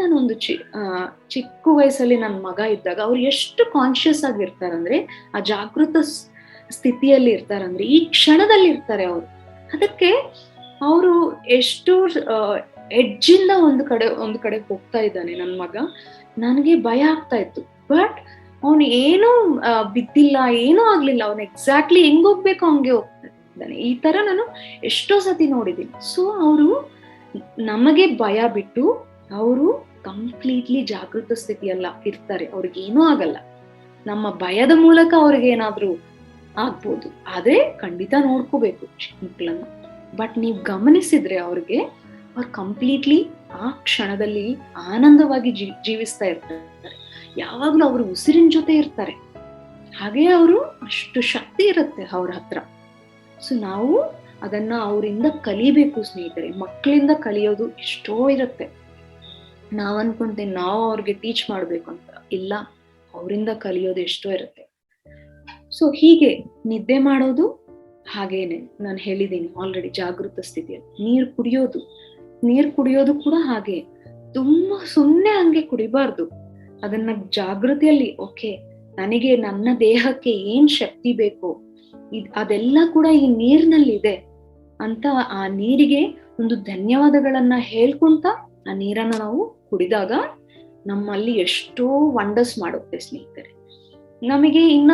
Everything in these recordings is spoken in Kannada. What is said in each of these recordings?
ನಾನೊಂದು ಚಿಕ್ಕ ವಯಸ್ಸಲ್ಲಿ ನನ್ನ ಮಗ ಇದ್ದಾಗ ಅವ್ರು ಎಷ್ಟು ಕಾನ್ಶಿಯಸ್ ಆಗಿರ್ತಾರಂದ್ರೆ, ಆ ಜಾಗೃತ ಸ್ಥಿತಿಯಲ್ಲಿ ಇರ್ತಾರಂದ್ರೆ, ಈ ಕ್ಷಣದಲ್ಲಿ ಇರ್ತಾರೆ ಅವರು. ಅದಕ್ಕೆ ಅವರು ಎಷ್ಟು ಎಡ್ಜಿಂದ ಒಂದು ಕಡೆ ಹೋಗ್ತಾ ಇದ್ದಾನೆ ನನ್ನ ಮಗ. ನನಗೆ ಭಯ ಆಗ್ತಾ ಇತ್ತು. ಬಟ್ ಅವನು ಏನೂ ಬಿದ್ದಿಲ್ಲ, ಏನೂ ಆಗ್ಲಿಲ್ಲ. ಅವನು ಎಕ್ಸಾಕ್ಟ್ಲಿ ಹೆಂಗ್ ಹೋಗ್ಬೇಕು ಹಂಗೆ ಹೋಗ್ತಾ ಇದ್ದಾನೆ. ಈ ತರ ನಾನು ಎಷ್ಟೋ ಸತಿ ನೋಡಿದ್ದೀನಿ. ಸೊ ಅವರು ನಮಗೆ ಭಯ ಬಿಟ್ಟು ಅವರು ಕಂಪ್ಲೀಟ್ಲಿ ಜಾಗೃತ ಸ್ಥಿತಿಯಲ್ಲ ಇರ್ತಾರೆ. ಅವ್ರಿಗೇನೂ ಆಗಲ್ಲ. ನಮ್ಮ ಭಯದ ಮೂಲಕ ಅವ್ರಿಗೆ ಏನಾದ್ರೂ ಆಗ್ಬೋದು, ಆದ್ರೆ ಖಂಡಿತ ನೋಡ್ಕೋಬೇಕು ಚಿಕ್ಕ ಮಕ್ಕಳನ್ನ. ಬಟ್ ನೀವು ಗಮನಿಸಿದ್ರೆ ಅವ್ರು ಕಂಪ್ಲೀಟ್ಲಿ ಆ ಕ್ಷಣದಲ್ಲಿ ಆನಂದವಾಗಿ ಜೀವಿಸ್ತಾ ಇರ್ತಾರೆ. ಯಾವಾಗ್ಲೂ ಅವರು ಉಸಿರಿನ ಜೊತೆ ಇರ್ತಾರೆ. ಹಾಗೆ ಅವರು ಅಷ್ಟು ಶಕ್ತಿ ಇರುತ್ತೆ ಅವ್ರ ಹತ್ರ. ಸೊ ನಾವು ಅದನ್ನ ಅವರಿಂದ ಕಲಿಬೇಕು ಸ್ನೇಹಿತರೆ. ಮಕ್ಕಳಿಂದ ಕಲಿಯೋದು ಎಷ್ಟೋ ಇರುತ್ತೆ. ನಾವ್ ಅನ್ಕೊಂತೇನೆ ನಾವು ಅವ್ರಿಗೆ ಟೀಚ್ ಮಾಡ್ಬೇಕು ಅಂತ. ಇಲ್ಲ, ಅವರಿಂದ ಕಲಿಯೋದು ಎಷ್ಟೋ ಇರುತ್ತೆ. ಸೊ ಹೀಗೆ ನಿದ್ದೆ ಮಾಡೋದು, ಹಾಗೇನೆ ನಾನು ಹೇಳಿದ್ದೀನಿ ಆಲ್ರೆಡಿ ಜಾಗೃತ ಸ್ಥಿತಿಯಲ್ಲಿ. ನೀರ್ ಕುಡಿಯೋದು ಕೂಡ ಹಾಗೆ. ತುಂಬಾ ಸುಮ್ನೆ ಹಂಗೆ ಕುಡಿಬಾರ್ದು. ಅದನ್ನ ಜಾಗೃತಿಯಲ್ಲಿ, ಓಕೆ ನನಗೆ ನನ್ನ ದೇಹಕ್ಕೆ ಏನ್ ಶಕ್ತಿ ಬೇಕು ಅದೆಲ್ಲ ಕೂಡ ಈ ನೀರಿನಲ್ಲಿದೆ ಅಂತ ಆ ನೀರಿಗೆ ಒಂದು ಧನ್ಯವಾದಗಳನ್ನ ಹೇಳ್ಕೊಂತ ಆ ನೀರನ್ನ ನಾವು ಕುಡಿದಾಗ ನಮ್ಮಲ್ಲಿ ಎಷ್ಟೋ ವಂಡರ್ಸ್ ಮಾಡುತ್ತೆ ಸ್ನೇಹಿತರೆ. ನಮಗೆ ಇನ್ನ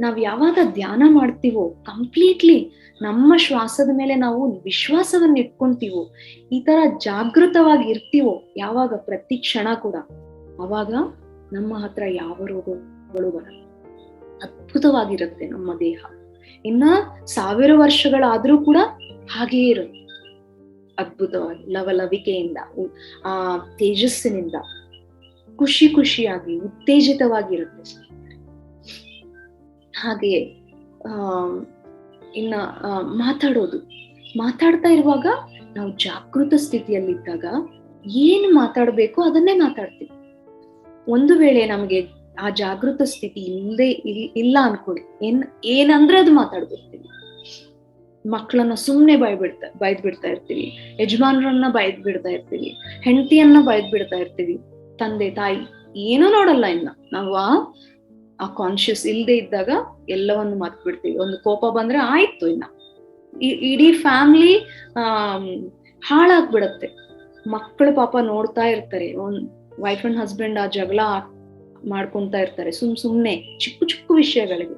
ನಾವ್ ಯಾವಾಗ ಧ್ಯಾನ ಮಾಡ್ತೀವೋ, ಕಂಪ್ಲೀಟ್ಲಿ ನಮ್ಮ ಶ್ವಾಸದ ಮೇಲೆ ನಾವು ವಿಶ್ವಾಸವನ್ನ ಇಟ್ಕೊಂತೀವೋ, ಈ ತರ ಜಾಗೃತವಾಗಿ ಇರ್ತೀವೋ ಯಾವಾಗ ಪ್ರತಿ ಕ್ಷಣ ಕೂಡ, ಅವಾಗ ನಮ್ಮ ಹತ್ರ ಯಾವ ರೋಗಗಳು ಬರಲ್ಲ. ಅದ್ಭುತವಾಗಿರುತ್ತೆ ನಮ್ಮ ದೇಹ. ಇನ್ನ 1000 ವರ್ಷಗಳಾದ್ರೂ ಕೂಡ ಹಾಗೆಯೇ ಇರುತ್ತೆ. ಅದ್ಭುತವಾಗಿ ಲವಲವಿಕೆಯಿಂದ, ಆ ತೇಜಸ್ಸಿನಿಂದ ಖುಷಿಯಾಗಿ ಉತ್ತೇಜಿತವಾಗಿರುತ್ತೆ. ಹಾಗೆಯೇ ಇನ್ನ ಮಾತಾಡ್ತಾ ಇರುವಾಗ ನಾವು ಜಾಗೃತ ಸ್ಥಿತಿಯಲ್ಲಿದ್ದಾಗ ಏನ್ ಮಾತಾಡ್ಬೇಕು ಅದನ್ನೇ ಮಾತಾಡ್ತೀವಿ. ಒಂದು ವೇಳೆ ನಮಗೆ ಆ ಜಾಗೃತ ಸ್ಥಿತಿ ಇಲ್ಲ ಅನ್ಕೊಳ್ಳಿ, ಏನಂದ್ರೆ ಅದು ಮಾತಾಡ್ಬಿಡ್ತೀವಿ. ಮಕ್ಕಳನ್ನ ಸುಮ್ನೆ ಬೈದ್ ಬಿಡ್ತಾ ಇರ್ತೀವಿ, ಯಜಮಾನ್ರನ್ನ ಬೈದ್ ಬಿಡ್ತಾ ಇರ್ತೀವಿ, ಹೆಂಡತಿಯನ್ನ ಬೈದ್ ಬಿಡ್ತಾ ಇರ್ತೀವಿ, ತಂದೆ ತಾಯಿ ಏನೂ ನೋಡಲ್ಲ. ಇನ್ನ ನಾವು ಆ ಕಾನ್ಶಿಯಸ್ ಇಲ್ದೆ ಇದ್ದಾಗ ಎಲ್ಲವನ್ನು ಮರ್ತ್ ಬಿಡ್ತೀವಿ. ಒಂದು ಕೋಪ ಬಂದ್ರೆ ಆಯ್ತು, ಇನ್ನ ಇಡೀ ಫ್ಯಾಮಿಲಿ ಹಾಳಾಗ್ಬಿಡತ್ತೆ. ಮಕ್ಕಳು ಪಾಪ ನೋಡ್ತಾ ಇರ್ತಾರೆ, ವೈಫ್ ಅಂಡ್ ಹಸ್ಬೆಂಡ್ ಆ ಜಗಳ ಮಾಡ್ಕೊಂತಾ ಇರ್ತಾರೆ ಸುಮ್ನೆ ಚಿಕ್ಕ ವಿಷಯಗಳಿಗೆ.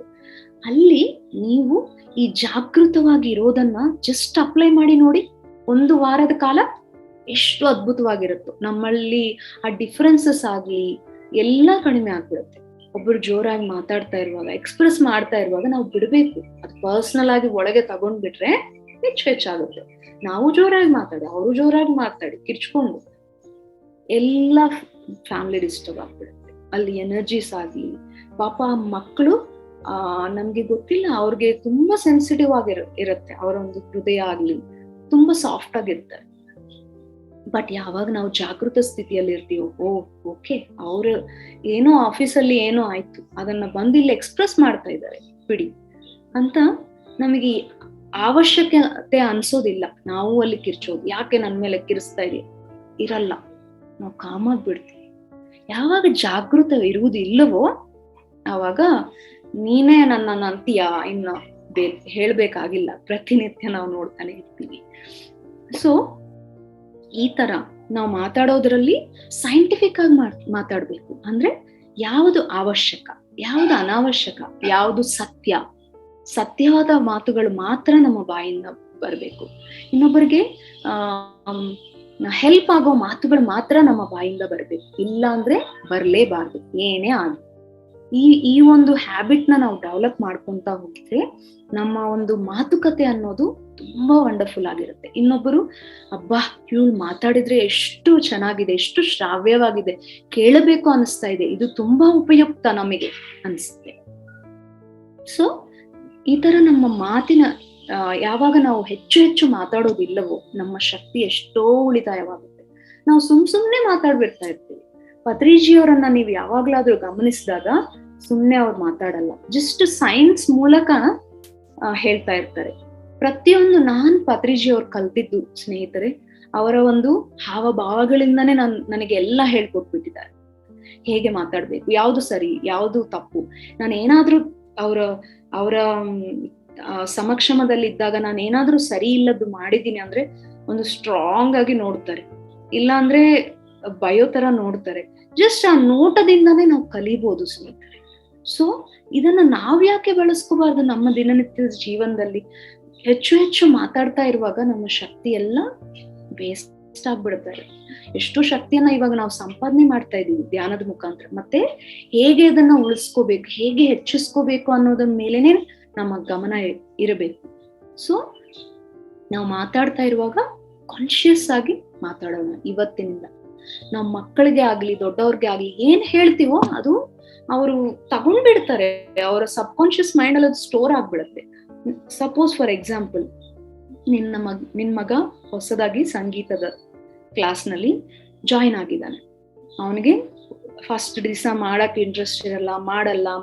ಅಲ್ಲಿ ನೀವು ಈ ಜಾಗೃತವಾಗಿ ಇರೋದನ್ನ ಜಸ್ಟ್ ಅಪ್ಲೈ ಮಾಡಿ ನೋಡಿ, 1 ವಾರದ ಕಾಲ ಎಷ್ಟು ಅದ್ಭುತವಾಗಿರುತ್ತೋ. ನಮ್ಮಲ್ಲಿ ಆ ಡಿಫರೆನ್ಸಸ್ ಆಗ್ಲಿ ಎಲ್ಲ ಕಡಿಮೆ ಆಗ್ಬಿಡುತ್ತೆ. ಒಬ್ರು ಜೋರಾಗಿ ಮಾತಾಡ್ತಾ ಇರುವಾಗ, ಎಕ್ಸ್ಪ್ರೆಸ್ ಮಾಡ್ತಾ ಇರುವಾಗ ನಾವು ಬಿಡ್ಬೇಕು. ಅದು ಪರ್ಸನಲ್ ಆಗಿ ಒಳಗೆ ತಗೊಂಡ್ಬಿಟ್ರೆ ಹೆಚ್ಚಾಗುತ್ತೆ. ನಾವು ಜೋರಾಗಿ ಮಾತಾಡಿ, ಅವರು ಜೋರಾಗಿ ಮಾತಾಡಿ, ಕಿರ್ಚ್ಕೊಂಡು ಎಲ್ಲ ಫ್ಯಾಮಿಲಿ ಡಿಸ್ಟರ್ಬ್ ಆಗ್ಬಿಡುತ್ತೆ. ಅಲ್ಲಿ ಎನರ್ಜೀಸ್ ಆಗ್ಲಿ, ಪಾಪ ಮಕ್ಕಳು ನಮ್ಗೆ ಗೊತ್ತಿಲ್ಲ, ಅವ್ರಿಗೆ ತುಂಬಾ ಸೆನ್ಸಿಟಿವ್ ಇರುತ್ತೆ. ಅವರ ಒಂದು ಹೃದಯ ಆಗ್ಲಿ ತುಂಬಾ ಸಾಫ್ಟ್ ಆಗಿರ್ತಾರೆ. ಬಟ್ ಯಾವಾಗ ನಾವು ಜಾಗೃತ ಸ್ಥಿತಿಯಲ್ಲಿ ಇರ್ತೀವೋ, ಓಕೆ ಅವ್ರು ಏನೋ ಆಫೀಸಲ್ಲಿ ಏನೋ ಆಯ್ತು, ಅದನ್ನ ಬಂದು ಇಲ್ಲಿ ಎಕ್ಸ್ಪ್ರೆಸ್ ಮಾಡ್ತಾ ಇದ್ದಾರೆ ಬಿಡಿ ಅಂತ ನಮಗೆ ಅವಶ್ಯಕತೆ ಅನ್ಸೋದಿಲ್ಲ. ನಾವು ಅಲ್ಲಿ ಕಿರ್ಚೋದು, ಯಾಕೆ ನನ್ ಮೇಲೆ ಕಿರಿಸ್ತಾ ಇರಲ್ಲ, ನಾವು ಕಾಮಾಗಿ ಬಿಡ್ತೀವಿ. ಯಾವಾಗ ಜಾಗೃತ ಇರುವುದು ಇಲ್ಲವೋ ಆವಾಗ ನೀನೇ ನನ್ನ ಅಂತೀಯ, ಇನ್ನು ಹೇಳ್ಬೇಕಾಗಿಲ್ಲ, ಪ್ರತಿನಿತ್ಯ ನಾವು ನೋಡ್ತಾನೆ ಇರ್ತೀವಿ. ಸೊ ಈ ತರ ನಾವು ಮಾತಾಡೋದ್ರಲ್ಲಿ ಸೈಂಟಿಫಿಕ್ ಆಗಿ ಮಾತಾಡ್ಬೇಕು. ಅಂದ್ರೆ ಯಾವುದು ಅವಶ್ಯಕ, ಯಾವುದು ಅನಾವಶ್ಯಕ, ಯಾವುದು ಸತ್ಯವಾದ ಮಾತುಗಳು ಮಾತ್ರ ನಮ್ಮ ಬಾಯಿಂದ ಬರ್ಬೇಕು. ಇನ್ನೊಬ್ಬರಿಗೆ ಹೆಲ್ಪ್ ಆಗೋ ಮಾತುಗಳು ಮಾತ್ರ ನಮ್ಮ ಬಾಯಿಂದ ಬರ್ಬೇಕು. ಇಲ್ಲ ಅಂದ್ರೆ ಬರ್ಲೇಬಾರ್ದು, ಏನೇ ಆಗ್ಲಿ. ಈ ಒಂದು ಹ್ಯಾಬಿಟ್ ನಾವು ಡೆವಲಪ್ ಮಾಡ್ಕೊಂತ ಹೋಗಿದ್ರೆ ನಮ್ಮ ಒಂದು ಮಾತುಕತೆ ಅನ್ನೋದು ತುಂಬಾ ವಂಡರ್ಫುಲ್ ಆಗಿರುತ್ತೆ. ಇನ್ನೊಬ್ಬರು ಅಬ್ಬಾ ಇವ್ಳು ಮಾತಾಡಿದ್ರೆ ಎಷ್ಟು ಚೆನ್ನಾಗಿದೆ, ಎಷ್ಟು ಶ್ರಾವ್ಯವಾಗಿದೆ, ಕೇಳಬೇಕು ಅನಿಸ್ತಾ ಇದೆ, ಇದು ತುಂಬಾ ಉಪಯುಕ್ತ ನಮಗೆ ಅನಿಸುತ್ತೆ. ಸೊ ಈ ತರ ನಮ್ಮ ಮಾತಿನ ಯಾವಾಗ ನಾವು ಹೆಚ್ಚು ಮಾತಾಡೋದಿಲ್ಲವೋ ನಮ್ಮ ಶಕ್ತಿ ಎಷ್ಟೋ ಉಳಿತಾಯವಾಗುತ್ತೆ. ನಾವು ಸುಮ್ನೆ ಮಾತಾಡ್ಬಿಡ್ತಾ ಇರ್ತೀವಿ. ಪತ್ರಿಜಿಯವರನ್ನ ನೀವು ಯಾವಾಗ್ಲಾದ್ರೂ ಗಮನಿಸಿದಾಗ ಸುಮ್ನೆ ಅವ್ರು ಮಾತಾಡಲ್ಲ, ಜಸ್ಟ್ ಸೈನ್ಸ್ ಮೂಲಕ ಹೇಳ್ತಾ ಇರ್ತಾರೆ. ಪ್ರತಿಯೊಂದು ನಾನು ಪತ್ರಿಜಿಯವ್ರು ಕಲ್ತಿದ್ದು ಸ್ನೇಹಿತರೆ, ಅವರ ಒಂದು ಹಾವಭಾವಗಳಿಂದಾನೇ ನನಗೆ ಎಲ್ಲ ಹೇಳ್ಕೊಟ್ಬಿಟ್ಟಿದ್ದಾರೆ. ಹೇಗೆ ಮಾತಾಡ್ಬೇಕು, ಯಾವ್ದು ಸರಿ ಯಾವ್ದು ತಪ್ಪು. ನಾನು ಏನಾದ್ರೂ ಅವರ ಅವರ ಸಮಕ್ಷಮದಲ್ಲಿ ಇದ್ದಾಗ ನಾನು ಏನಾದ್ರೂ ಸರಿ ಇಲ್ಲದ್ದು ಮಾಡಿದ್ದೀನಿ ಅಂದ್ರೆ ಒಂದು ಸ್ಟ್ರಾಂಗ್ ಆಗಿ ನೋಡ್ತಾರೆ, ಇಲ್ಲ ಅಂದ್ರೆ ಬಯೋ ತರ ನೋಡ್ತಾರೆ. ಜಸ್ಟ್ ಆ ನೋಟದಿಂದಾನೇ ನಾವು ಕಲಿಬಹುದು ಸ್ನೇಹಿತರೆ. ಸೊ ಇದನ್ನ ನಾವ್ಯಾಕೆ ಬಳಸ್ಕೋಬಾರ್ದು ನಮ್ಮ ದಿನನಿತ್ಯದ ಜೀವನದಲ್ಲಿ? ಹೆಚ್ಚು ಹೆಚ್ಚು ಮಾತಾಡ್ತಾ ಇರುವಾಗ ನಮ್ಮ ಶಕ್ತಿ ಎಲ್ಲ ವೇಸ್ಟ್ ಆಗ್ಬಿಡ್ತಾರೆ. ಎಷ್ಟು ಶಕ್ತಿಯನ್ನ ಇವಾಗ ನಾವು ಸಂಪಾದನೆ ಮಾಡ್ತಾ ಇದೀವಿ ಧ್ಯಾನದ ಮುಖಾಂತರ. ಮತ್ತೆ ಹೇಗೆ ಅದನ್ನ ಉಳಿಸ್ಕೋಬೇಕು, ಹೇಗೆ ಹೆಚ್ಚಿಸ್ಕೋಬೇಕು ಅನ್ನೋದ್ರ ಮೇಲೆನೆ ನಮ್ಮ ಗಮನ ಇರಬೇಕು. ಸೊ ನಾವು ಮಾತಾಡ್ತಾ ಇರುವಾಗ ಕಾನ್ಶಿಯಸ್ ಆಗಿ ಮಾತಾಡೋಣ. ಇವತ್ತಿನಿಂದ ನಾವು ಮಕ್ಕಳಿಗೆ ಆಗ್ಲಿ ದೊಡ್ಡವ್ರಿಗೆ ಆಗ್ಲಿ ಏನ್ ಹೇಳ್ತೀವೋ ಅದು ಅವರು ತಗೊಂಡ್ಬಿಡ್ತಾರೆ. ಅವರ ಸಬ್ ಕಾನ್ಶಿಯಸ್ ಮೈಂಡ್ ಅಲ್ಲಿ ಅದು ಸ್ಟೋರ್ ಆಗ್ಬಿಡುತ್ತೆ. ಸಪೋಸ್ ಫಾರ್ ಎಕ್ಸಾಂಪಲ್, ನಿನ್ ಮಗ ಹೊಸದಾಗಿ ಸಂಗೀತದ ಕ್ಲಾಸ್ ನಲ್ಲಿ ಜಾಯಿನ್ ಆಗಿದ್ದಾನೆ. ಅವನಿಗೆ ಫಸ್ಟ್ ದಿವಸ ಮಾಡಕ್ ಇಂಟ್ರೆಸ್ಟ್ ಇರಲ್ಲ,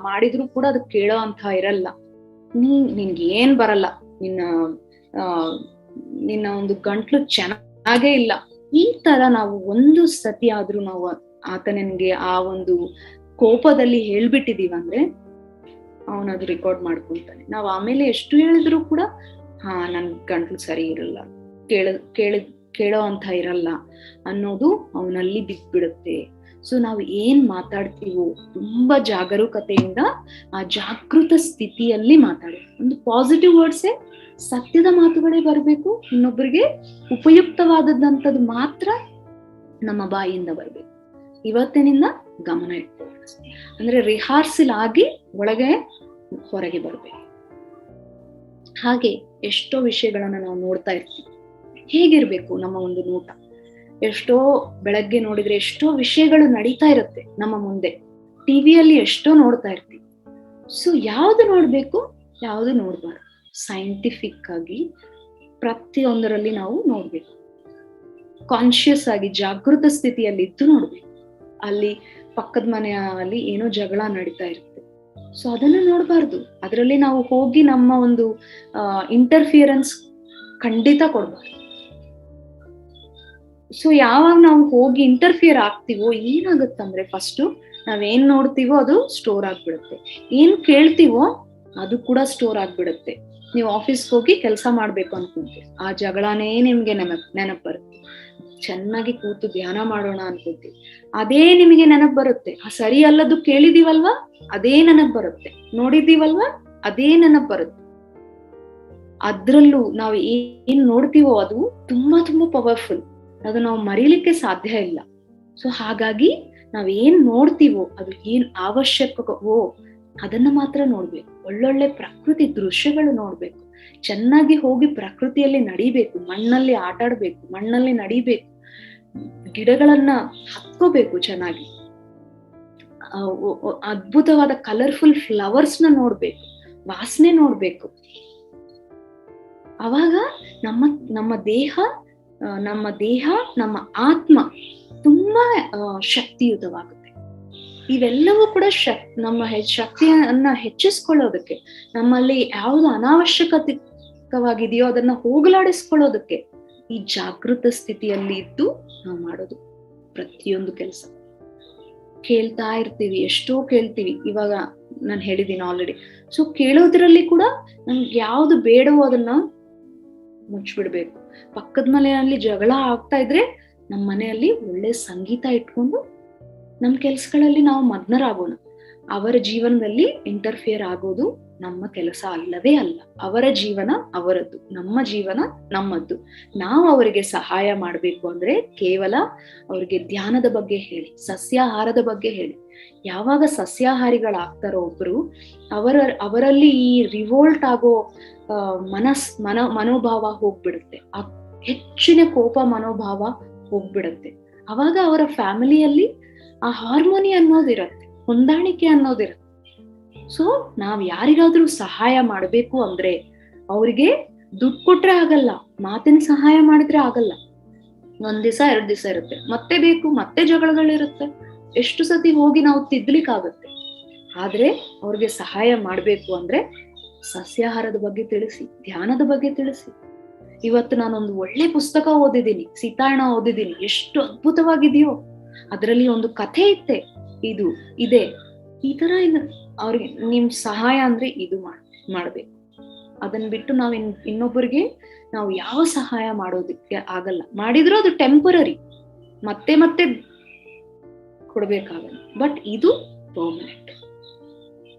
ಮಾಡಿದ್ರು ಕೂಡ ಅದು ಕೇಳೋ ಅಂತ ಇರಲ್ಲ. ನಿನ್ಗೆ ಏನ್ ಬರಲ್ಲ, ನಿನ್ನ ಒಂದು ಗಂಟ್ಲು ಚೆನ್ನಾಗೇ ಇಲ್ಲ, ಈ ತರ ನಾವು ಒಂದು ಸತಿ ಆದ್ರೂ ನಾವು ಆತನಿಗೆ ಆ ಒಂದು ಕೋಪದಲ್ಲಿ ಹೇಳ್ಬಿಟ್ಟಿದೀವಿ ಅಂದ್ರೆ ಅವನದು ರೆಕಾರ್ಡ್ ಮಾಡ್ಕೊಂತಾನೆ. ನಾವ್ ಆಮೇಲೆ ಎಷ್ಟು ಹೇಳಿದ್ರು ಕೂಡ ನನ್ ಗಂಟ್ಲು ಸರಿ ಇರಲ್ಲ, ಕೇಳೋ ಅಂತ ಇರಲ್ಲ ಅನ್ನೋದು ಅವನಲ್ಲಿ ಬಿದ್ಬಿಡುತ್ತೆ. ಸೊ ನಾವು ಏನ್ ಮಾತಾಡ್ತೀವೋ ತುಂಬಾ ಜಾಗರೂಕತೆಯಿಂದ ಆ ಜಾಗೃತ ಸ್ಥಿತಿಯಲ್ಲಿ ಮಾತಾಡೋದು. ಒಂದು ಪಾಸಿಟಿವ್ ವರ್ಡ್ಸೇ, ಸತ್ಯದ ಮಾತುಗಳೇ ಬರ್ಬೇಕು, ಇನ್ನೊಬ್ಬರಿಗೆ ಉಪಯುಕ್ತವಾದದಂಥದ್ದು ಮಾತ್ರ ನಮ್ಮ ಬಾಯಿಯಿಂದ ಬರ್ಬೇಕು. ಇವತ್ತಿನಿಂದ ಗಮನ ಇಟ್ಕೊಳ್ಳೋಣ. ಅಂದ್ರೆ ರಿಹಾರ್ಸಲ್ ಆಗಿ ಹೊರಗೆ ಬರ್ಬೇಕು. ಹಾಗೆ ಎಷ್ಟೋ ವಿಷಯಗಳನ್ನ ನಾವು ನೋಡ್ತಾ ಇರ್ತೀವಿ. ಹೇಗಿರ್ಬೇಕು ನಮ್ಮ ಒಂದು ನೋಟ? ಎಷ್ಟೋ ಬೆಳಗ್ಗೆ ನೋಡಿದ್ರೆ ಎಷ್ಟೋ ವಿಷಯಗಳು ನಡೀತಾ ಇರುತ್ತೆ ನಮ್ಮ ಮುಂದೆ, ಟಿವಿಯಲ್ಲಿ ಎಷ್ಟೋ ನೋಡ್ತಾ ಇರ್ತೀವಿ. ಸೊ ಯಾವ್ದು ನೋಡ್ಬೇಕು, ಯಾವ್ದು ನೋಡ್ಬಾರ್ದು, ಸೈಂಟಿಫಿಕ್ ಆಗಿ ಪ್ರತಿಯೊಂದರಲ್ಲಿ ನಾವು ನೋಡ್ಬೇಕು. ಕಾನ್ಶಿಯಸ್ ಆಗಿ ಜಾಗೃತ ಸ್ಥಿತಿಯಲ್ಲಿ ಇದ್ದು ನೋಡ್ಬೇಕು. ಅಲ್ಲಿ ಪಕ್ಕದ ಮನೆಯಲ್ಲಿ ಏನೋ ಜಗಳ ನಡೀತಾ ಇರುತ್ತೆ, ಸೊ ಅದನ್ನ ನೋಡ್ಬಾರ್ದು. ಅದರಲ್ಲಿ ನಾವು ಹೋಗಿ ನಮ್ಮ ಒಂದು ಇಂಟರ್ಫಿಯರೆನ್ಸ್ ಖಂಡಿತ ಕೊಡ್ಬಾರ್ದು. ಸೊ ಯಾವಾಗ ನಾವು ಹೋಗಿ ಇಂಟರ್ಫಿಯರ್ ಆಗ್ತೀವೋ ಏನಾಗುತ್ತಂದ್ರೆ, ಫಸ್ಟ್ ನಾವೇನ್ ನೋಡ್ತೀವೋ ಅದು ಸ್ಟೋರ್ ಆಗ್ಬಿಡುತ್ತೆ, ಏನ್ ಕೇಳ್ತೀವೋ ಅದು ಕೂಡ ಸ್ಟೋರ್ ಆಗ್ಬಿಡುತ್ತೆ. ನೀವು ಆಫೀಸ್ಗೆ ಹೋಗಿ ಕೆಲಸ ಮಾಡ್ಬೇಕು ಅನ್ಕೊಂತೀವಿ, ಆ ಜಗಳನೇ ನಿಮ್ಗೆ ನೆನಪು ಬರುತ್ತೆ. ಚೆನ್ನಾಗಿ ಕೂತು ಧ್ಯಾನ ಮಾಡೋಣ ಅನ್ಕೊಂತೀವಿ, ಅದೇ ನಿಮಗೆ ನೆನಪು ಬರುತ್ತೆ. ಆ ಸರಿ ಅಲ್ಲದು ಕೇಳಿದೀವಲ್ವಾ, ಅದೇ ನೆನಪು ಬರುತ್ತೆ. ನೋಡಿದೀವಲ್ವಾ, ಅದೇ ನೆನಪು ಬರುತ್ತೆ. ಅದ್ರಲ್ಲೂ ನಾವು ಏನ್ ನೋಡ್ತೀವೋ ಅದು ತುಂಬಾ ತುಂಬಾ ಪವರ್ಫುಲ್, ಅದು ನಾವು ಮರೀಲಿಕ್ಕೆ ಸಾಧ್ಯ ಇಲ್ಲ. ಸೊ ಹಾಗಾಗಿ ನಾವ್ ಏನ್ ನೋಡ್ತೀವೋ ಅದು ಏನ್ ಅವಶ್ಯಕವೋ ಅದನ್ನ ಮಾತ್ರ ನೋಡ್ಬೇಕು. ಒಳ್ಳೊಳ್ಳೆ ಪ್ರಕೃತಿ ದೃಶ್ಯಗಳು ನೋಡ್ಬೇಕು, ಚೆನ್ನಾಗಿ ಹೋಗಿ ಪ್ರಕೃತಿಯಲ್ಲಿ ನಡಿಬೇಕು, ಮಣ್ಣಲ್ಲಿ ಆಟಾಡ್ಬೇಕು, ಮಣ್ಣಲ್ಲಿ ನಡಿಬೇಕು, ಗಿಡಗಳನ್ನ ಹತ್ಕೋಬೇಕು, ಚೆನ್ನಾಗಿ ಅದ್ಭುತವಾದ ಕಲರ್ಫುಲ್ ಫ್ಲವರ್ಸ್ ನ ನೋಡ್ಬೇಕು, ವಾಸನೆ ನೋಡ್ಬೇಕು. ಅವಾಗ ನಮ್ಮ ದೇಹ ನಮ್ಮ ಆತ್ಮ ತುಂಬಾ ಶಕ್ತಿಯುತವಾಗುತ್ತೆ. ಇವೆಲ್ಲವೂ ಕೂಡ ನಮ್ಮ ಶಕ್ತಿಯನ್ನ ಹೆಚ್ಚಿಸ್ಕೊಳ್ಳೋದಕ್ಕೆ, ನಮ್ಮಲ್ಲಿ ಯಾವುದು ಅನಾವಶ್ಯಕವಾಗಿದೆಯೋ ಅದನ್ನ ಹೋಗಲಾಡಿಸ್ಕೊಳ್ಳೋದಕ್ಕೆ ಈ ಜಾಗೃತ ಸ್ಥಿತಿಯಲ್ಲಿ ಇದ್ದು ನಾವು ಮಾಡೋದು ಪ್ರತಿಯೊಂದು ಕೆಲಸ. ಕೇಳ್ತಾ ಇರ್ತೀವಿ, ಎಷ್ಟೋ ಕೇಳ್ತೀವಿ. ಇವಾಗ ನಾನು ಹೇಳಿದ್ದೀನಿ ಆಲ್ರೆಡಿ. ಸೊ ಕೇಳೋದ್ರಲ್ಲಿ ಕೂಡ ನಮ್ಗೆ ಯಾವ್ದು ಬೇಡವೋ ಅದನ್ನ ಮುಚ್ಚಿಬಿಡ್ಬೇಕು. ಪಕ್ಕದ ಮನೆಯಲ್ಲಿ ಜಗಳ ಆಗ್ತಾ ಇದ್ರೆ ನಮ್ಮ ಮನೆಯಲ್ಲಿ ಒಳ್ಳೆ ಸಂಗೀತ ಇಟ್ಕೊಂಡು ನಮ್ಮ ಕೆಲ್ಸಗಳಲ್ಲಿ ನಾವು ಮಗ್ನರಾಗೋಣ. ಅವರ ಜೀವನದಲ್ಲಿ ಇಂಟರ್ಫಿಯರ್ ಆಗೋದು ನಮ್ಮ ಕೆಲಸ ಅಲ್ಲವೇ ಅಲ್ಲ. ಅವರ ಜೀವನ ಅವರದ್ದು, ನಮ್ಮ ಜೀವನ ನಮ್ಮದ್ದು. ನಾವು ಅವರಿಗೆ ಸಹಾಯ ಮಾಡ್ಬೇಕು ಅಂದ್ರೆ ಕೇವಲ ಅವರಿಗೆ ಧ್ಯಾನದ ಬಗ್ಗೆ ಹೇಳಿ, ಸಸ್ಯಾಹಾರದ ಬಗ್ಗೆ ಹೇಳಿ. ಯಾವಾಗ ಸಸ್ಯಾಹಾರಿಗಳಾಗ್ತಾರೋ ಒಬ್ರು, ಅವರಲ್ಲಿ ಈ ರಿವೋಲ್ಟ್ ಆಗೋ ಮನೋಭಾವ ಹೋಗ್ಬಿಡುತ್ತೆ, ಹೆಚ್ಚಿನ ಕೋಪ ಮನೋಭಾವ ಹೋಗ್ಬಿಡುತ್ತೆ. ಅವಾಗ ಅವರ ಫ್ಯಾಮಿಲಿಯಲ್ಲಿ ಆ ಹಾರ್ಮೋನಿ ಅನ್ನೋದಿರತ್ತೆ, ಹೊಂದಾಣಿಕೆ ಅನ್ನೋದಿರತ್ತೆ. ಸೊ ನಾವ್ ಯಾರಿಗಾದ್ರೂ ಸಹಾಯ ಮಾಡ್ಬೇಕು ಅಂದ್ರೆ ಅವ್ರಿಗೆ ದುಡ್ಡು ಕೊಟ್ರೆ ಆಗಲ್ಲ, ಮಾತಿನ ಸಹಾಯ ಮಾಡಿದ್ರೆ ಆಗಲ್ಲ. 1 ದಿವಸ 2 ದಿವಸ ಇರುತ್ತೆ, ಮತ್ತೆ ಬೇಕು, ಮತ್ತೆ ಜಗಳಗಳಿರುತ್ತೆ. ಎಷ್ಟು ಸತಿ ಹೋಗಿ ನಾವು ತಿದ್ದಲಿಕ್ಕಾಗತ್ತೆ. ಆದ್ರೆ ಅವ್ರಿಗೆ ಸಹಾಯ ಮಾಡ್ಬೇಕು ಅಂದ್ರೆ ಸಸ್ಯಾಹಾರದ ಬಗ್ಗೆ ತಿಳಿಸಿ, ಧ್ಯಾನದ ಬಗ್ಗೆ ತಿಳಿಸಿ. ಇವತ್ತು ನಾನೊಂದು ಒಳ್ಳೆ ಪುಸ್ತಕ ಓದಿದ್ದೀನಿ, ಸೀತಾಯಣ ಓದಿದ್ದೀನಿ, ಎಷ್ಟು ಅದ್ಭುತವಾಗಿದೆಯೋ, ಅದರಲ್ಲಿ ಒಂದು ಕಥೆ ಇದು ಇದೆ, ಈ ತರ ಅವ್ರಿಗೆ ನಿಮ್ ಸಹಾಯ ಅಂದ್ರೆ ಇದು ಮಾಡ್ಬೇಕು. ಅದನ್ನ ಬಿಟ್ಟು ನಾವ್ ಇನ್ನೊಬ್ಬರಿಗೆ ನಾವು ಯಾವ ಸಹಾಯ ಮಾಡೋದಕ್ಕೆ ಆಗಲ್ಲ. ಮಾಡಿದ್ರು ಅದು ಟೆಂಪರರಿ, ಮತ್ತೆ ಮತ್ತೆ ಕೊಡ್ಬೇಕಾಗಲ್ಲ, ಬಟ್ ಇದು ಪರ್ಮನೆಂಟ್.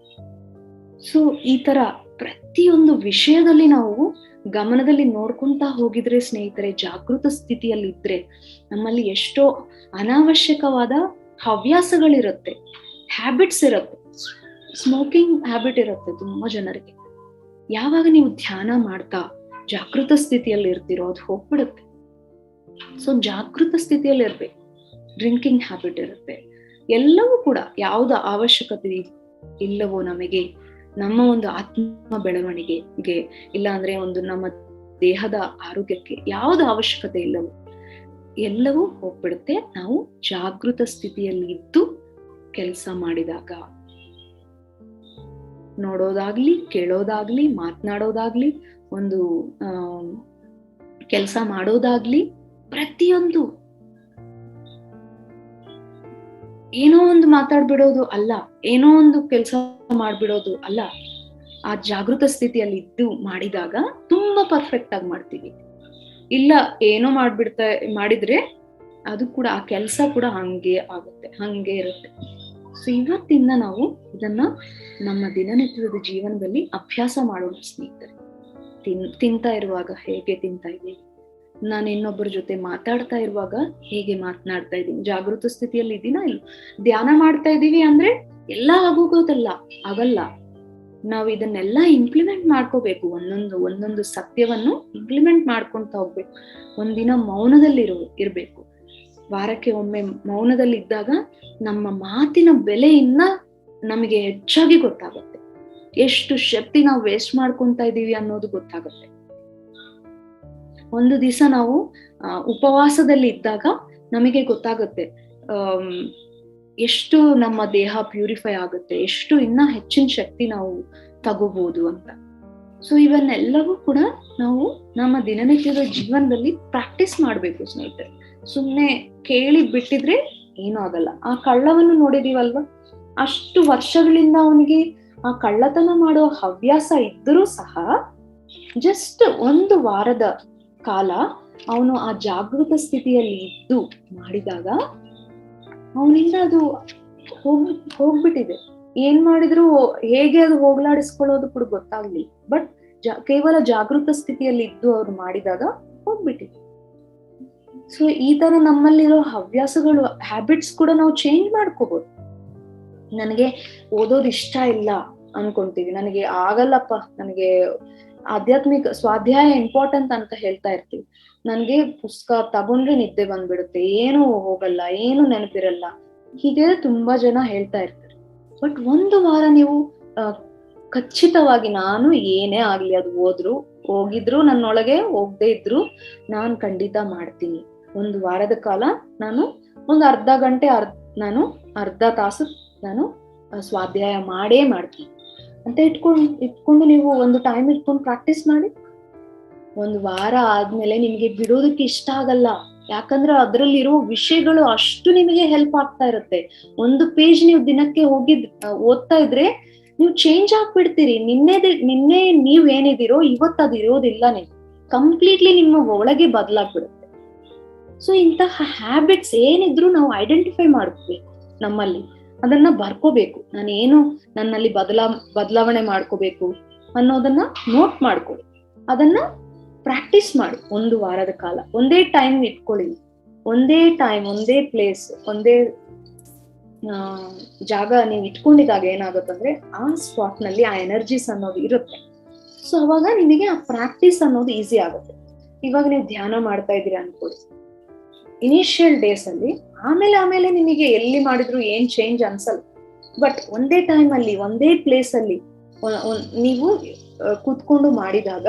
ಸೊ ಈ ತರ ಪ್ರತಿಯೊಂದು ವಿಷಯದಲ್ಲಿ ನಾವು ಗಮನದಲ್ಲಿ ನೋಡ್ಕೊಂತಾ ಹೋಗಿದ್ರೆ ಸ್ನೇಹಿತರೆ, ಜಾಗೃತ ಸ್ಥಿತಿಯಲ್ಲಿ ಇದ್ರೆ ನಮ್ಮಲ್ಲಿ ಎಷ್ಟೋ ಅನಾವಶ್ಯಕವಾದ ಹವ್ಯಾಸಗಳಿರುತ್ತೆ, ಹ್ಯಾಬಿಟ್ಸ್ ಇರುತ್ತೆ. ಸ್ಮೋಕಿಂಗ್ ಹ್ಯಾಬಿಟ್ ಇರುತ್ತೆ ತುಂಬಾ ಜನರಿಗೆ. ಯಾವಾಗ ನೀವು ಧ್ಯಾನ ಮಾಡ್ತಾ ಜಾಗೃತ ಸ್ಥಿತಿಯಲ್ಲಿ ಇರ್ತೀರೋ ಅದು ಹೋಗ್ಬಿಡುತ್ತೆ. ಸೊ ಜಾಗೃತ ಸ್ಥಿತಿಯಲ್ಲಿ ಇರ್ಬೇಕು. ಡ್ರಿಂಕಿಂಗ್ ಹ್ಯಾಬಿಟ್ ಇರುತ್ತೆ, ಎಲ್ಲವೂ ಕೂಡ ಯಾವ್ದು ಅವಶ್ಯಕತೆ ಇಲ್ಲವೋ ನಮಗೆ, ನಮ್ಮ ಒಂದು ಆತ್ಮ ಬೆಳವಣಿಗೆಗೆ, ಇಲ್ಲ ಅಂದ್ರೆ ಒಂದು ನಮ್ಮ ದೇಹದ ಆರೋಗ್ಯಕ್ಕೆ ಯಾವ್ದು ಅವಶ್ಯಕತೆ ಇಲ್ಲವೋ ಎಲ್ಲವೂ ಹೋಗ್ಬಿಡುತ್ತೆ ನಾವು ಜಾಗೃತ ಸ್ಥಿತಿಯಲ್ಲಿ ಇದ್ದು ಕೆಲಸ ಮಾಡಿದಾಗ. ನೋಡೋದಾಗ್ಲಿ, ಕೇಳೋದಾಗ್ಲಿ, ಮಾತನಾಡೋದಾಗ್ಲಿ, ಒಂದು ಕೆಲಸ ಮಾಡೋದಾಗ್ಲಿ, ಪ್ರತಿಯೊಂದು ಏನೋ ಒಂದು ಮಾತಾಡ್ಬಿಡೋದು ಅಲ್ಲ, ಏನೋ ಒಂದು ಕೆಲಸ ಮಾಡ್ಬಿಡೋದು ಅಲ್ಲ. ಆ ಜಾಗೃತ ಸ್ಥಿತಿಯಲ್ಲಿ ಇದ್ದು ಮಾಡಿದಾಗ ತುಂಬಾ ಪರ್ಫೆಕ್ಟ್ ಆಗಿ ಮಾಡ್ತೀವಿ. ಇಲ್ಲ ಏನೋ ಮಾಡಿದ್ರೆ ಅದು ಕೂಡ ಆ ಕೆಲಸ ಕೂಡ ಹಂಗೆ ಆಗುತ್ತೆ, ಹಂಗೆ ಇರುತ್ತೆ. ಸೊ ಇವತ್ತಿಂದ ನಾವು ಇದನ್ನ ನಮ್ಮ ದಿನನಿತ್ಯದ ಜೀವನದಲ್ಲಿ ಅಭ್ಯಾಸ ಮಾಡೋಣ ಸ್ನೇಹಿತರೆ. ತಿಂತಾ ಇರುವಾಗ ಹೇಗೆ ತಿಂತಾ ಇದ್ದೀವಿ, ನಾನು ಇನ್ನೊಬ್ಬರ ಜೊತೆ ಮಾತಾಡ್ತಾ ಇರುವಾಗ ಹೇಗೆ ಮಾತನಾಡ್ತಾ ಇದ್ದೀನಿ, ಜಾಗೃತ ಸ್ಥಿತಿಯಲ್ಲಿ ಇದೀನಾ ಇಲ್ಲ. ಧ್ಯಾನ ಮಾಡ್ತಾ ಇದೀವಿ ಅಂದ್ರೆ ಎಲ್ಲ ಆಗೋಗೋದಲ್ಲ, ಆಗಲ್ಲ. ನಾವು ಇದನ್ನೆಲ್ಲ ಇಂಪ್ಲಿಮೆಂಟ್ ಮಾಡ್ಕೋಬೇಕು. ಒಂದೊಂದು ಸತ್ಯವನ್ನು ಇಂಪ್ಲಿಮೆಂಟ್ ಮಾಡ್ಕೊಂತ ಹೋಗ್ಬೇಕು. ಒಂದಿನ ಮೌನದಲ್ಲಿ ಇರ್ಬೇಕು. ವಾರಕ್ಕೆ ಒಮ್ಮೆ ಮೌನದಲ್ಲಿ ಇದ್ದಾಗ ನಮ್ಮ ಮಾತಿನ ಬೆಲೆ ಇನ್ನ ನಮಗೆ ಹೆಚ್ಚಾಗಿ ಗೊತ್ತಾಗುತ್ತೆ. ಎಷ್ಟು ಶಕ್ತಿ ನಾವು ವೇಸ್ಟ್ ಮಾಡ್ಕೊಂತ ಇದೀವಿ ಅನ್ನೋದು ಗೊತ್ತಾಗುತ್ತೆ. ಒಂದು ದಿವಸ ನಾವು ಉಪವಾಸದಲ್ಲಿ ಇದ್ದಾಗ ನಮಗೆ ಗೊತ್ತಾಗುತ್ತೆ ಎಷ್ಟು ನಮ್ಮ ದೇಹ ಪ್ಯೂರಿಫೈ ಆಗುತ್ತೆ, ಎಷ್ಟು ಇನ್ನ ಹೆಚ್ಚಿನ ಶಕ್ತಿ ನಾವು ತಗೋಬಹುದು ಅಂತ. ಸೊ ಇವನ್ನೆಲ್ಲವೂ ಕೂಡ ನಾವು ನಮ್ಮ ದಿನನಿತ್ಯದ ಜೀವನದಲ್ಲಿ ಪ್ರಾಕ್ಟೀಸ್ ಮಾಡ್ಬೇಕು ಸ್ನೇಹಿತರೆ. ಸುಮ್ನೆ ಕೇಳಿ ಬಿಟ್ಟಿದ್ರೆ ಏನೂ ಆಗಲ್ಲ. ಆ ಕಳ್ಳವನ್ನು ನೋಡಿದೀವಲ್ವಾ, ಅಷ್ಟು ವರ್ಷಗಳಿಂದ ಅವನಿಗೆ ಆ ಕಳ್ಳತನ ಮಾಡೋ ಹವ್ಯಾಸ ಇದ್ದರೂ ಸಹ ಜಸ್ಟ್ ಒಂದು ವಾರದ ಕಾಲ ಅವನು ಆ ಜಾಗೃತ ಸ್ಥಿತಿಯಲ್ಲಿ ಇದ್ದು ಮಾಡಿದಾಗ ಅವನಿಂದ ಅದು ಹೋಗ್ಬಿಟ್ಟಿದೆ. ಏನ್ ಮಾಡಿದ್ರು ಹೇಗೆ ಅದು ಹೋಗ್ಲಾಡಿಸ್ಕೊಳ್ಳೋದು ಕೂಡ ಗೊತ್ತಾಗ್ಲಿಲ್ಲ. ಬಟ್ ಕೇವಲ ಜಾಗೃತ ಸ್ಥಿತಿಯಲ್ಲಿ ಇದ್ದು ಅವ್ರು ಮಾಡಿದಾಗ ಹೋಗ್ಬಿಟ್ಟಿದೆ. ಸೊ ಈ ತರ ನಮ್ಮಲ್ಲಿರೋ ಹವ್ಯಾಸಗಳು, ಹ್ಯಾಬಿಟ್ಸ್ ಕೂಡ ನಾವು ಚೇಂಜ್ ಮಾಡ್ಕೋಬಹುದು. ನನಗೆ ಓದೋದು ಇಷ್ಟ ಇಲ್ಲ ಅನ್ಕೊಂತೀವಿ, ನನಗೆ ಆಗಲ್ಲಪ್ಪ, ನನಗೆ ಆಧ್ಯಾತ್ಮಿಕ ಸ್ವಾಧ್ಯಾಯ ಇಂಪಾರ್ಟೆಂಟ್ ಅಂತ ಹೇಳ್ತಾ ಇರ್ತೀವಿ. ನನ್ಗೆ ಪುಸ್ತಕ ತಗೊಂಡ್ರೆ ನಿದ್ದೆ ಬಂದ್ಬಿಡುತ್ತೆ, ಏನು ಹೋಗಲ್ಲ, ಏನು ನೆನಪಿರಲ್ಲ, ಹೀಗೆ ತುಂಬಾ ಜನ ಹೇಳ್ತಾ ಇರ್ತಾರೆ. ಬಟ್ ಒಂದು ವಾರ ನೀವು ಖಚಿತವಾಗಿ, ನಾನು ಏನೇ ಆಗ್ಲಿ ಅದು ಹೋಗಿದ್ರು ನನ್ನೊಳಗೆ ಹೋಗದೆ ಇದ್ರು ನಾನು ಖಂಡಿತ ಮಾಡ್ತೀನಿ. ಒಂದು ವಾರದ ಕಾಲ ನಾನು ಒಂದು ಅರ್ಧ ಗಂಟೆ ನಾನು ಅರ್ಧ ತಾಸು ನಾನು ಸ್ವಾಧ್ಯಾಯ ಮಾಡೇ ಮಾಡ್ತೀನಿ ಅಂತ ಇಟ್ಕೊಂಡು ನೀವು ಒಂದು ಟೈಮ್ ಇಟ್ಕೊಂಡು ಪ್ರಾಕ್ಟೀಸ್ ಮಾಡಿ. ಒಂದು ವಾರ ಆದ್ಮೇಲೆ ನಿಮ್ಗೆ ಬಿಡೋದಕ್ಕೆ ಇಷ್ಟ ಆಗಲ್ಲ. ಯಾಕಂದ್ರೆ ಅದ್ರಲ್ಲಿರೋ ವಿಷಯಗಳು ಅಷ್ಟು ನಿಮಗೆ ಹೆಲ್ಪ್ ಆಗ್ತಾ ಇರುತ್ತೆ. ಒಂದು ಪೇಜ್ ನೀವು ದಿನಕ್ಕೆ ಓದ್ತಾ ಇದ್ರೆ ನೀವು ಚೇಂಜ್ ಆಗ್ಬಿಡ್ತೀರಿ. ನಿನ್ನೆ ನೀವ್ ಏನಿದ್ದೀರೋ ಇವತ್ತು ಅದು ಇರೋದಿಲ್ಲ, ನೀವು ಕಂಪ್ಲೀಟ್ಲಿ ನಿಮ್ಮ ಒಳಗೆ ಬದಲಾಗ್ಬಿಡುತ್ತೆ. ಸೊ ಇಂತಹ ಹ್ಯಾಬಿಟ್ಸ್ ಏನಿದ್ರು ನಾವು ಐಡೆಂಟಿಫೈ ಮಾಡ್ಕೋಬೇಕು, ನಮ್ಮಲ್ಲಿ ಅದನ್ನ ಬರ್ಕೋಬೇಕು. ನಾನೇನು ನನ್ನಲ್ಲಿ ಬದಲಾವಣೆ ಮಾಡ್ಕೋಬೇಕು ಅನ್ನೋದನ್ನ ನೋಟ್ ಮಾಡ್ಕೊಳ್ಳಿ. ಅದನ್ನ ಪ್ರಾಕ್ಟೀಸ್ ಮಾಡಿ ಒಂದು ವಾರದ ಕಾಲ. ಒಂದೇ ಟೈಮ್ ಇಟ್ಕೊಳ್ಳಿ, ಒಂದೇ ಟೈಮ್, ಒಂದೇ ಪ್ಲೇಸ್, ಒಂದೇ ಜಾಗ ನೀವು ಇಟ್ಕೊಂಡಿದಾಗ ಏನಾಗುತ್ತಂದ್ರೆ ಆ ಸ್ಪಾಟ್ ನಲ್ಲಿ ಆ ಎನರ್ಜೀಸ್ ಅನ್ನೋದು ಇರುತ್ತೆ. ಸೊ ಅವಾಗ ನಿಮಗೆ ಆ ಪ್ರಾಕ್ಟೀಸ್ ಅನ್ನೋದು ಈಸಿ ಆಗುತ್ತೆ. ಇವಾಗ ನೀವು ಧ್ಯಾನ ಮಾಡ್ತಾ ಇದ್ದೀರಾ ಅನ್ಕೊಳ್ಳಿ, ಇನಿಷಿಯಲ್ ಡೇಸ್ ಅಲ್ಲಿ, ಆಮೇಲೆ ನಿಮಗೆ ಎಲ್ಲಿ ಮಾಡಿದ್ರು ಏನ್ ಚೇಂಜ್ ಅನ್ಸಲ್ಲ. ಬಟ್ ಒಂದೇ ಟೈಮ್ ಅಲ್ಲಿ, ಒಂದೇ ಪ್ಲೇಸ್ ಅಲ್ಲಿ ನೀವು ಕೂತ್ಕೊಂಡು ಮಾಡಿದಾಗ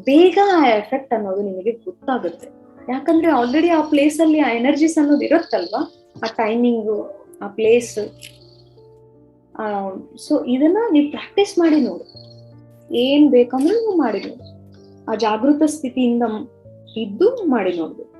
ಬೇಗ ಆ ಎಫೆಕ್ಟ್ ಅನ್ನೋದು ನಿಮಗೆ ಗೊತ್ತಾಗುತ್ತೆ. ಯಾಕಂದ್ರೆ ಆಲ್ರೆಡಿ ಆ ಪ್ಲೇಸ್ ಅಲ್ಲಿ ಆ ಎನರ್ಜೀಸ್ ಅನ್ನೋದು ಇರುತ್ತಲ್ವಾ, ಆ ಟೈಮಿಂಗು, ಆ ಪ್ಲೇಸ್. ಸೊ ಇದನ್ನ ನೀವು ಪ್ರಾಕ್ಟೀಸ್ ಮಾಡಿ ನೋಡಿ, ಏನ್ ಬೇಕಂದ್ರೆ ನೀವು ಮಾಡಿ ನೋಡಿ. ಆ ಜಾಗೃತ ಸ್ಥಿತಿಯಿಂದ ಇದ್ದು ಮಾಡಿ ನೋಡ್ಬೇಕು.